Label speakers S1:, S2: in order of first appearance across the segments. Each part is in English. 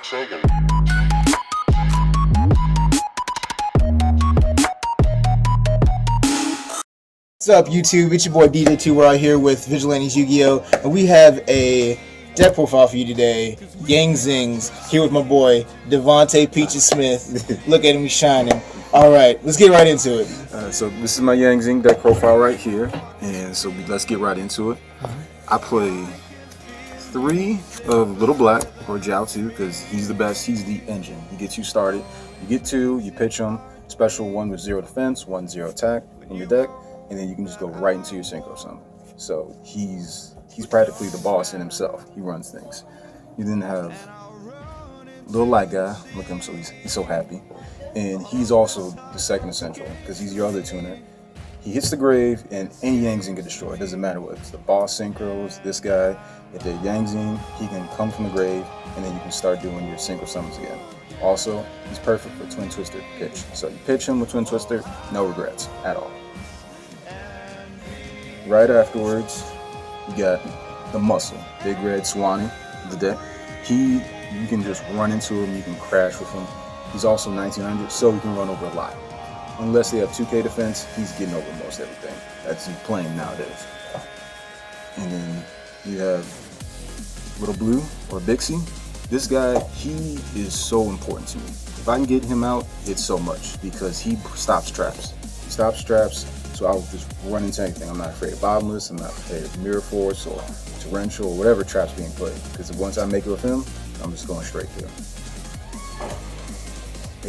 S1: What's up, YouTube? It's your boy DJ2. We're out here with Vigilantes Yu-Gi-Oh! And we have a deck profile for you today. Zings here with my boy Devontae Peaches Smith. Look at him, he's shining. All right, let's get right into it.
S2: So this is my Zing deck profile right here, and so let's get right into it. I play 3 of Little Black or Jiao2 because he's the best. He's the engine. He gets you started. You get 2, you pitch him. Special 1 with 0 defense, 1 0 attack in your deck, and then you can just go right into your synchro summon. So he's practically the boss in himself. He runs things. You then have Little Light Guy. Look at him, so he's so happy. And he's also the second essential because he's your other tuner. He hits the grave and any Zing get destroyed. It doesn't matter what it's the boss synchros, this guy. If they're Zing, he can come from the grave and then you can start doing your synchro summons again. Also, he's perfect for Twin Twister pitch. So you pitch him with Twin Twister, no regrets at all. Right afterwards, you got the Muscle, Big Red Swanee, the deck. You can just run into him, you can crash with him. He's also 1900, so he can run over a lot. Unless they have 2K defense, he's getting over most everything that's playing nowadays. And then you have Little Blue or Bixie. This guy, he is so important to me. If I can get him out, it's so much because he stops traps. He stops traps, so I'll just run into anything. I'm not afraid of Bottomless, I'm not afraid of Mirror Force or Torrential or whatever trap's being played. Because once I make it with him, I'm just going straight through.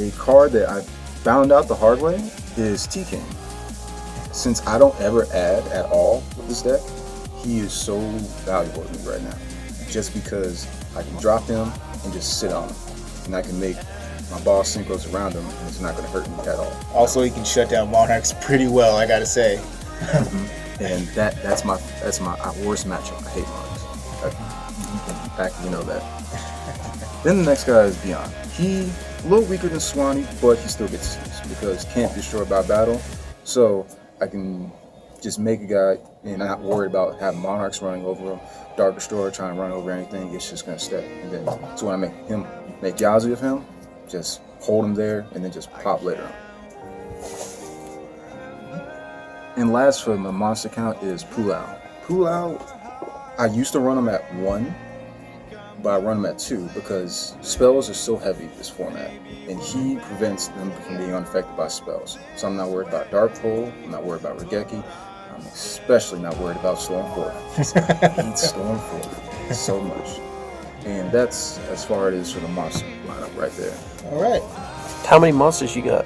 S2: A card that I found out the hard way is T-King. Since I don't ever add at all with this deck, he is so valuable to me right now. Just because I can drop him and just sit on him. And I can make my boss synchros around him and it's not going to hurt me at all.
S1: Also, he can shut down Monarchs pretty well, I gotta say.
S2: And that's my worst matchup. I hate Monarchs. In fact, you know that. Then the next guy is Beyond. He a little weaker than Swanee, but he still gets used because can't be destroyed by battle. So I can just make a guy and not worry about having Monarchs running over him, Dark Destroyer trying to run over anything. It's just gonna stay. And then so when I make Yazoo of him, just hold him there and then just pop later on. And last for my monster count is Pulao. Pulao, I used to run him at 1. But I run him at 2 because spells are so heavy this format, and he prevents them from being unaffected by spells. So I'm not worried about Dark Hole, I'm not worried about Regeki, I'm especially not worried about Stormforth. I hate Stormforth so much. And that's as far as it is for the monster lineup right there.
S1: All right.
S3: How many monsters you got?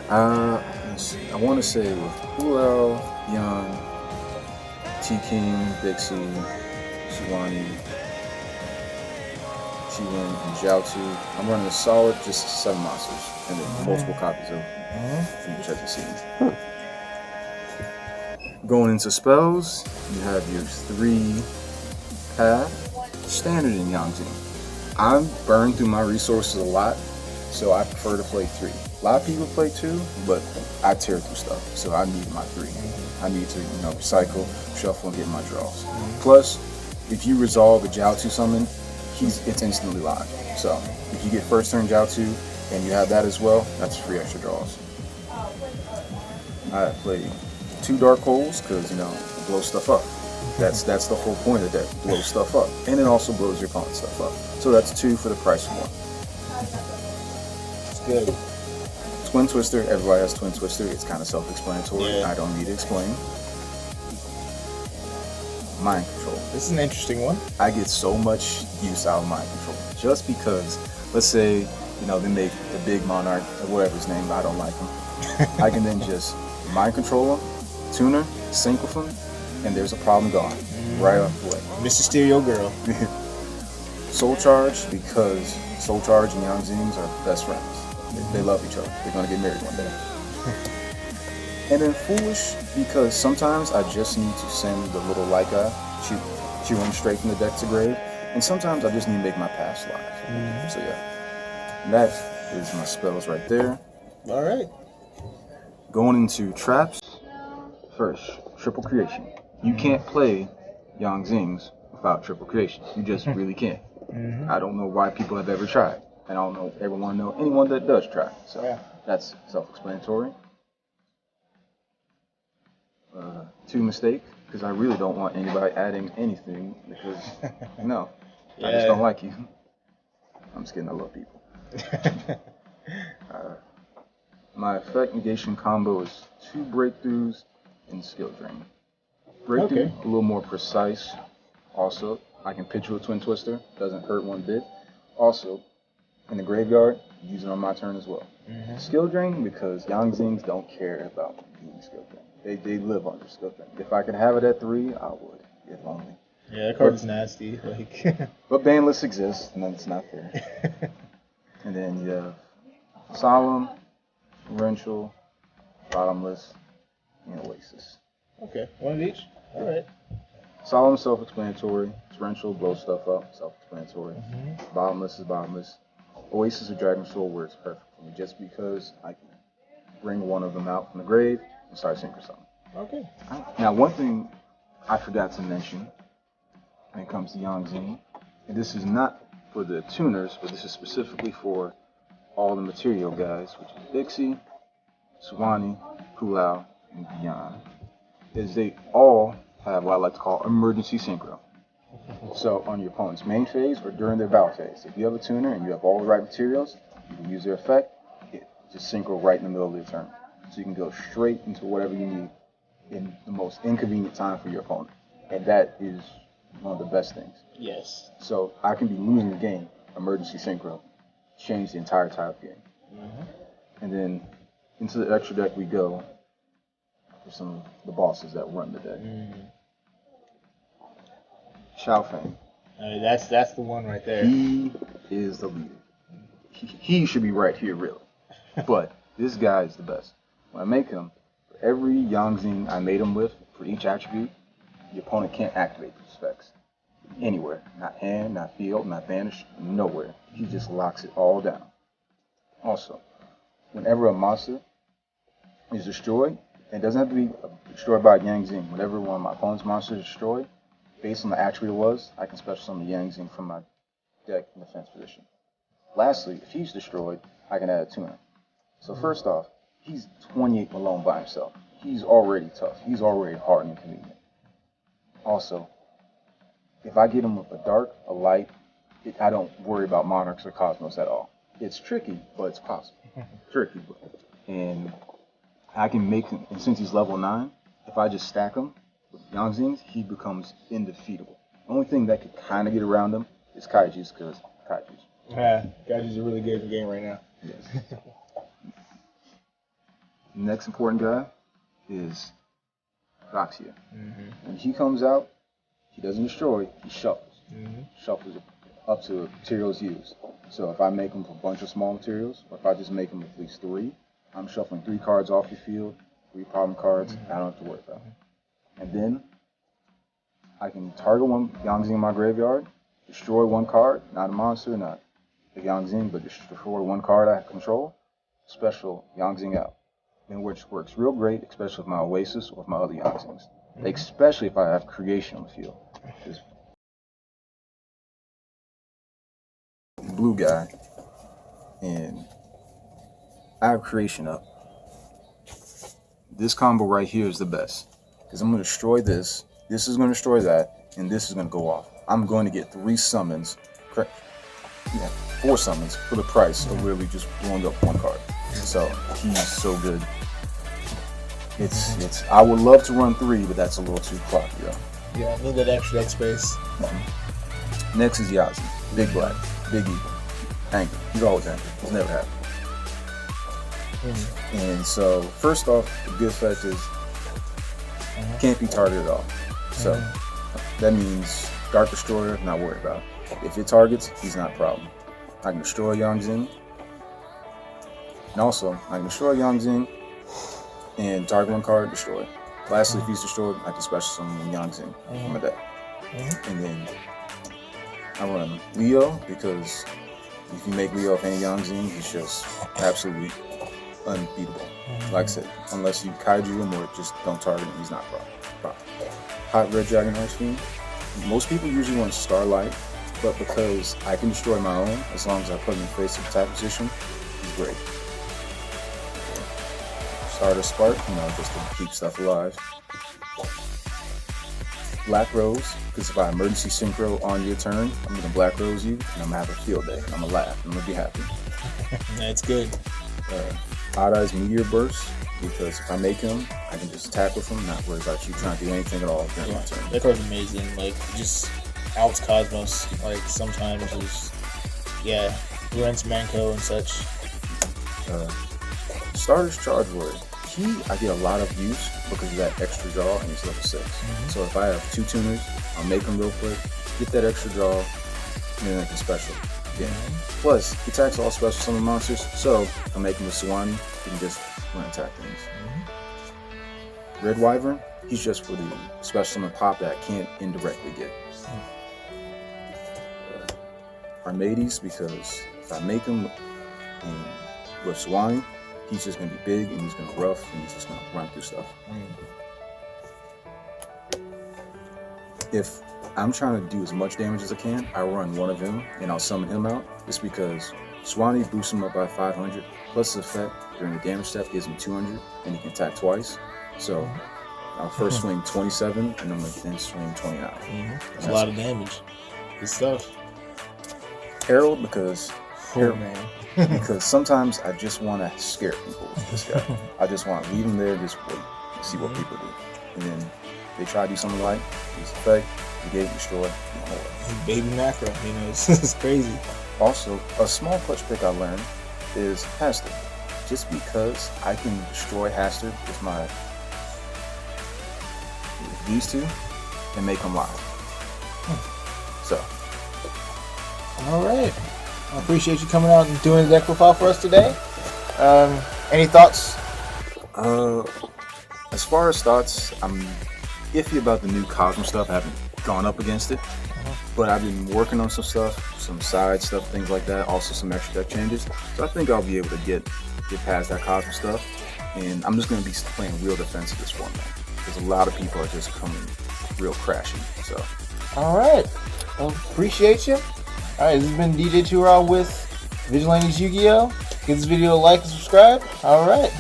S2: Let's see. I want to say with Pulao, Young, T-King, Bixie, Swanee, and Jiao2. I'm running a solid just 7 monsters and then multiple copies of each of the scenes. Going into spells, you have your 3 path standard in Yangzing. I'm burned through my resources a lot, so I prefer to play 3. A lot of people play 2, but I tear through stuff, so I need my 3. I need to, recycle, shuffle, and get my draws. Plus, if you resolve a Jiao2 summon, it's instantly live. So if you get first turn Jiao2 and you have that as well, that's free extra draws. I play 2 Dark Holes because it blows stuff up. That's the whole point of that, blow stuff up. And it also blows your opponent's stuff up. So that's 2 for the price of 1.
S1: It's good.
S2: Twin Twister, everybody has Twin Twister. It's kind of self-explanatory.
S1: Yeah.
S2: I don't need to explain. Mind Control.
S1: This is an interesting one.
S2: I get so much use out of Mind Control just because, let's say, they make the big Monarch, or whatever his name, I don't like him. I can then just Mind Control him, tuner, sync with him, and there's a problem gone right off the way.
S1: Mr. Stereo Girl.
S2: Soul Charge, because Soul Charge and Young Zings are best friends. They love each other. They're going to get married one day. And then Foolish, because sometimes I just need to send the little light guy, chew him straight from the deck to grave, and sometimes I just need to make my pass live. So yeah, and that is my spells right there.
S1: All right.
S2: Going into traps, first, Triple Creation. You can't play Young Zings without Triple Creation. You just really can't. I don't know why people have ever tried. and I don't know if everyone knows anyone that does track. So
S1: Yeah.
S2: that's self-explanatory. 2 mistake, because I really don't want anybody adding anything because no, I just don't like you. I'm just kidding. I love people. My effect negation combo is 2 breakthroughs and skill drain. Breakthrough, a little more precise. Also, I can pitch you a twin twister. Doesn't hurt one bit. Also, in the graveyard, use it on my turn as well. Skill drain, because young Zings don't care about using skill drain. They live under skill drain. If I could have it at 3, I would. If only.
S1: Yeah, that card is nasty. Like,
S2: but banless exists, and then it's not fair. And then you have Solemn, Torrential, Bottomless, and Oasis.
S1: okay, one of each. All right.
S2: Solemn, self-explanatory. Torrential, blow stuff up, self-explanatory. Bottomless is bottomless. Oasis or Dragon Soul works perfect for me, just because I can bring one of them out from the grave and start synchro something.
S1: Okay.
S2: Now, one thing I forgot to mention when it comes to Yang Zing, and this is not for the tuners, but this is specifically for all the material guys, which is Dixie, Suwani, Pulau, and beyond, is they all have what I like to call emergency synchro. So on your opponent's main phase or during their battle phase, if you have a tuner and you have all the right materials, you can use their effect, it just synchro right in the middle of your turn. So you can go straight into whatever you need in the most inconvenient time for your opponent. And that is one of the best things.
S1: Yes.
S2: So I can be losing the game, emergency synchro, change the entire tide of the game. And then into the extra deck we go for some of the bosses that run the deck. Shao Feng.
S1: That's the one right there.
S2: He is the leader. He should be right here, really. But this guy is the best. When I make him, for every Yangzing I made him with, for each attribute, the opponent can't activate these specs. Anywhere. Not hand, not field, not banish, nowhere. He just locks it all down. Also, whenever a monster is destroyed, it doesn't have to be destroyed by Yangzing. Whenever one of my opponent's monsters is destroyed, based on the attribute it was, I can special summon the Yangzing from my deck in defense position. Lastly, if he's destroyed, I can add a tuner. So first off, he's 28 alone by himself. He's already tough. He's already hard and inconvenient. Also, if I get him with a dark, a light, I don't worry about Monarchs or Cosmos at all. It's tricky, but it's possible. Tricky, and I can make him, and since he's level 9, if I just stack him with Yangzings, he becomes indefeatable. The only thing that could kind of get around him is Kaiju's, because Kaiju's.
S1: Yeah, Kaiju's a really good game right now.
S2: Yes. The next important guy is Roxia. When he comes out, he doesn't destroy, he shuffles. Shuffles up to materials used. So if I make him with a bunch of small materials, or if I just make him with at least 3, I'm shuffling 3 cards off your field, 3 problem cards, I don't have to worry about it. And then I can target one Yangzing in my graveyard, destroy 1 card, not a monster, not the Yangzing, but destroy 1 card I control, special Yangzing out. And which works real great, especially with my Oasis or with my other Yangzings. Especially if I have creation on the field. This blue guy, and I have creation up. This combo right here is the best. Because I'm going to destroy this, this is going to destroy that, and this is going to go off. I'm going to get 3 summons, 4 summons for the price of really just blowing up 1 card. So he's so good. It's. I would love to run 3, but that's a little too clocky though.
S1: Yeah, I need that extra deck space.
S2: Next is Yazi, big black, big evil, angry. He's always angry. He's never happy. And so first off, the good effect is can't be targeted at all. So that means Dark Destroyer, not worried about. If it targets, he's not a problem. I can destroy Yangzing. And also, I can destroy Yangzing and target 1 card, destroy. Lastly, if he's destroyed, I can special summon Yangzing from my deck. And then I run Leo, because if you make Leo of any Yangzing, he's just absolutely unbeatable. Like I said, unless you Kaiju him or just don't target him, he's not a problem. Hot Red Dragon Ice Fiend. Most people usually want Starlight but because I can destroy my own as long as I put him in face of attack position, he's great. Starter Spark, just to keep stuff alive. Black Rose, because if I emergency synchro on your turn, I'm gonna Black Rose you, and I'm gonna have a field day. I'm gonna laugh. I'm gonna be happy.
S1: That's good.
S2: Odd Eyes Meteor Burst, because if I make him, I can just attack with him, not worry about you trying to do anything at all during my turn.
S1: That card's amazing. Like, just outs Cosmos. Like, sometimes just, Rents Manco and such.
S2: Starter's Charge Word. I get a lot of use because of that extra draw, and he's level 6. So if I have 2 tuners, I'll make them real quick, get that extra draw, and then I can special again. Plus, he attacks all special summon monsters, so if I make him with Sawani, he can just run attack things. Red Wyvern, he's just for the special summon pop that I can't indirectly get. Armades, because if I make him with Sawani, he's just going to be big, and he's going to rough, and he's just going to run through stuff. If I'm trying to do as much damage as I can, I run one of him, and I'll summon him out. Just because Swanee boosts him up by 500, plus his effect during the damage step gives him 200, and he can attack twice. So I'll first swing 27, and I'm going to then swing 29.
S1: That's a lot of damage. Good stuff.
S2: Herald, because because sometimes I just want to scare people with this guy. I just want to leave him there, just wait, and see what people do. And then they try to do something like his effect, negate, destroy,
S1: Baby macro, it's crazy.
S2: Also, a small clutch pick I learned is Hastard. Just because I can destroy Hastard with these two and make them live. So.
S1: Alright. I appreciate you coming out and doing the deck profile for us today. Any thoughts?
S2: As far as thoughts, I'm iffy about the new Cosmo stuff. I haven't gone up against it, but I've been working on some stuff, some side stuff, things like that. Also some extra deck changes. So I think I'll be able to get past that Cosmo stuff, and I'm just going to be playing real defensive this format because a lot of people are just coming real crashy. So.
S1: All right. Well, appreciate you. All right, this has been DJ 2Raw with Vigilantes Yu-Gi-Oh! Give this video a like and subscribe. All right.